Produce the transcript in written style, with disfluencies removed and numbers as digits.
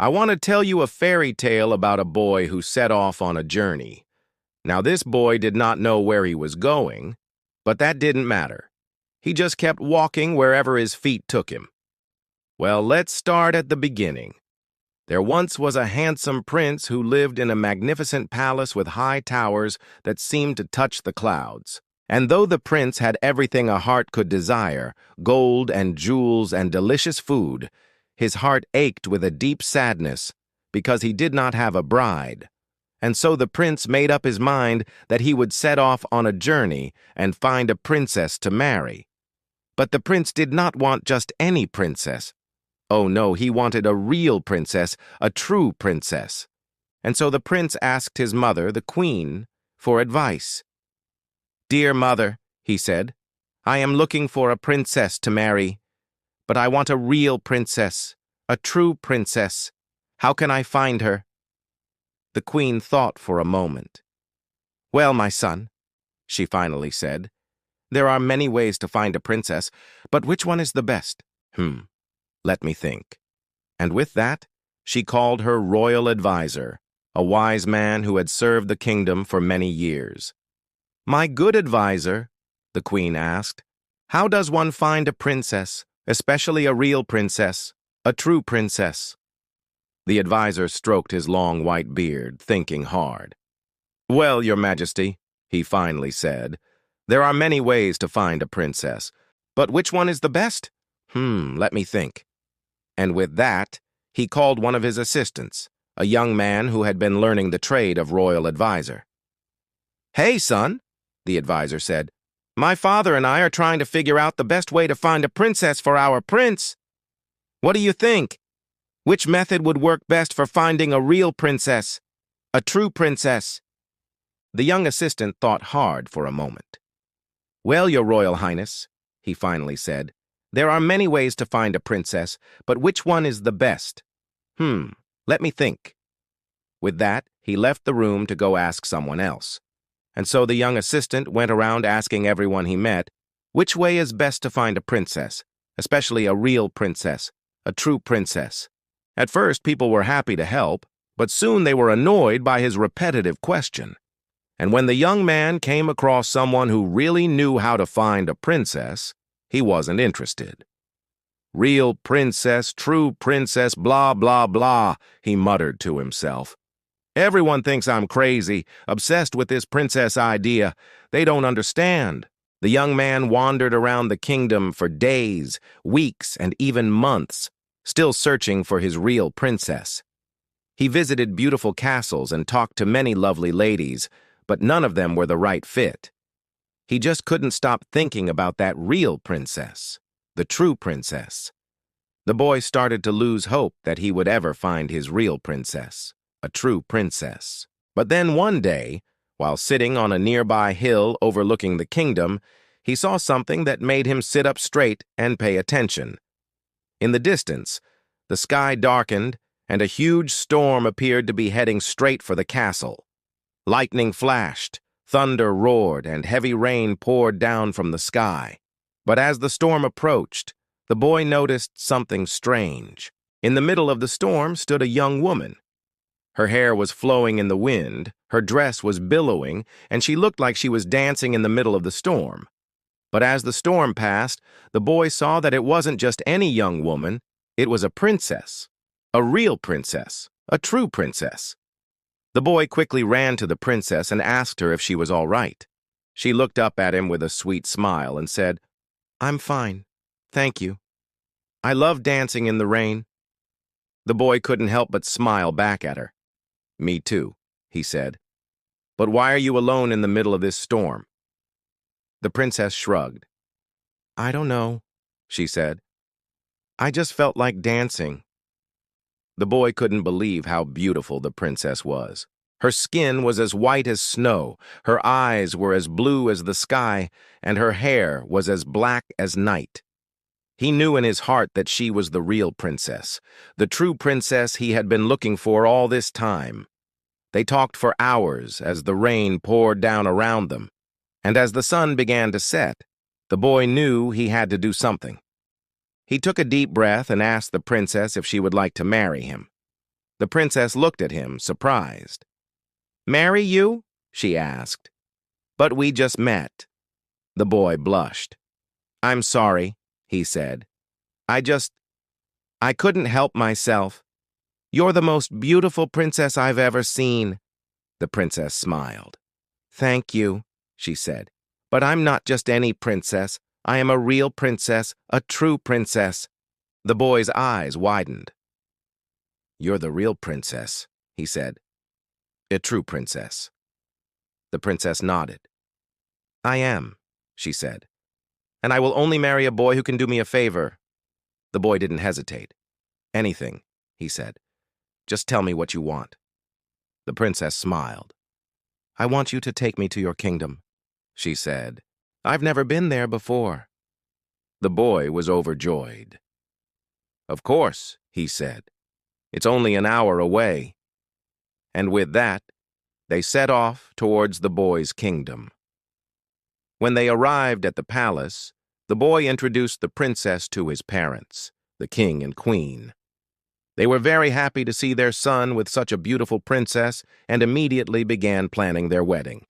I want to tell you a fairy tale about a boy who set off on a journey. Now, this boy did not know where he was going, but that didn't matter. He just kept walking wherever his feet took him. Well, let's start at the beginning. There once was a handsome prince who lived in a magnificent palace with high towers that seemed to touch the clouds. And though the prince had everything a heart could desire, gold and jewels and delicious food, his heart ached with a deep sadness because he did not have a bride. And so the prince made up his mind that he would set off on a journey and find a princess to marry. But the prince did not want just any princess. Oh no, he wanted a real princess, a true princess. And so the prince asked his mother, the queen, for advice. "Dear mother," he said, "I am looking for a princess to marry, but I want a real princess, a true princess. How can I find her?" The queen thought for a moment. "Well, my son," she finally said, "there are many ways to find a princess, but which one is the best? Let me think." And with that, she called her royal advisor, a wise man who had served the kingdom for many years. "My good advisor," the queen asked, "how does one find a princess, especially a real princess, a true princess?" The advisor stroked his long white beard, thinking hard. "Well, Your Majesty," he finally said, "there are many ways to find a princess, but which one is the best? Let me think." And with that, he called one of his assistants, a young man who had been learning the trade of royal advisor. "Hey, son," the advisor said, "my father and I are trying to figure out the best way to find a princess for our prince. What do you think? Which method would work best for finding a real princess, a true princess?" The young assistant thought hard for a moment. "Well, Your Royal Highness," he finally said, "there are many ways to find a princess, but which one is the best? Let me think." With that, he left the room to go ask someone else. And so the young assistant went around asking everyone he met, which way is best to find a princess, especially a real princess, a true princess. At first, people were happy to help, but soon they were annoyed by his repetitive question. And when the young man came across someone who really knew how to find a princess, he wasn't interested. "Real princess, true princess, blah, blah, blah," he muttered to himself. "Everyone thinks I'm crazy, obsessed with this princess idea. They don't understand." The young man wandered around the kingdom for days, weeks, and even months, still searching for his real princess. He visited beautiful castles and talked to many lovely ladies, but none of them were the right fit. He just couldn't stop thinking about that real princess, the true princess. The boy started to lose hope that he would ever find his real princess, a true princess. But then one day, while sitting on a nearby hill overlooking the kingdom, he saw something that made him sit up straight and pay attention. In the distance, the sky darkened and a huge storm appeared to be heading straight for the castle. Lightning flashed, thunder roared, and heavy rain poured down from the sky. But as the storm approached, the boy noticed something strange. In the middle of the storm stood a young woman. Her hair was flowing in the wind, her dress was billowing, and she looked like she was dancing in the middle of the storm. But as the storm passed, the boy saw that it wasn't just any young woman, it was a princess, a real princess, a true princess. The boy quickly ran to the princess and asked her if she was all right. She looked up at him with a sweet smile and said, "I'm fine, thank you. I love dancing in the rain." The boy couldn't help but smile back at her. "Me too," he said. "But why are you alone in the middle of this storm?" The princess shrugged. "I don't know," she said. "I just felt like dancing." The boy couldn't believe how beautiful the princess was. Her skin was as white as snow, her eyes were as blue as the sky, and her hair was as black as night. He knew in his heart that she was the real princess, the true princess he had been looking for all this time. They talked for hours as the rain poured down around them, and as the sun began to set, the boy knew he had to do something. He took a deep breath and asked the princess if she would like to marry him. The princess looked at him, surprised. "Marry you?" she asked. "But we just met." The boy blushed. "I'm sorry," he said. I couldn't help myself. You're the most beautiful princess I've ever seen." The princess smiled. "Thank you," she said. "But I'm not just any princess. I am a real princess, a true princess." The boy's eyes widened. "You're the real princess," he said. "A true princess." The princess nodded. "I am," she said. "And I will only marry a boy who can do me a favor." The boy didn't hesitate. "Anything," he said. "Just tell me what you want." The princess smiled. "I want you to take me to your kingdom," she said. "I've never been there before." The boy was overjoyed. "Of course," he said. "It's only an hour away." And with that, they set off towards the boy's kingdom. When they arrived at the palace, the boy introduced the princess to his parents, the king and queen. They were very happy to see their son with such a beautiful princess and immediately began planning their wedding.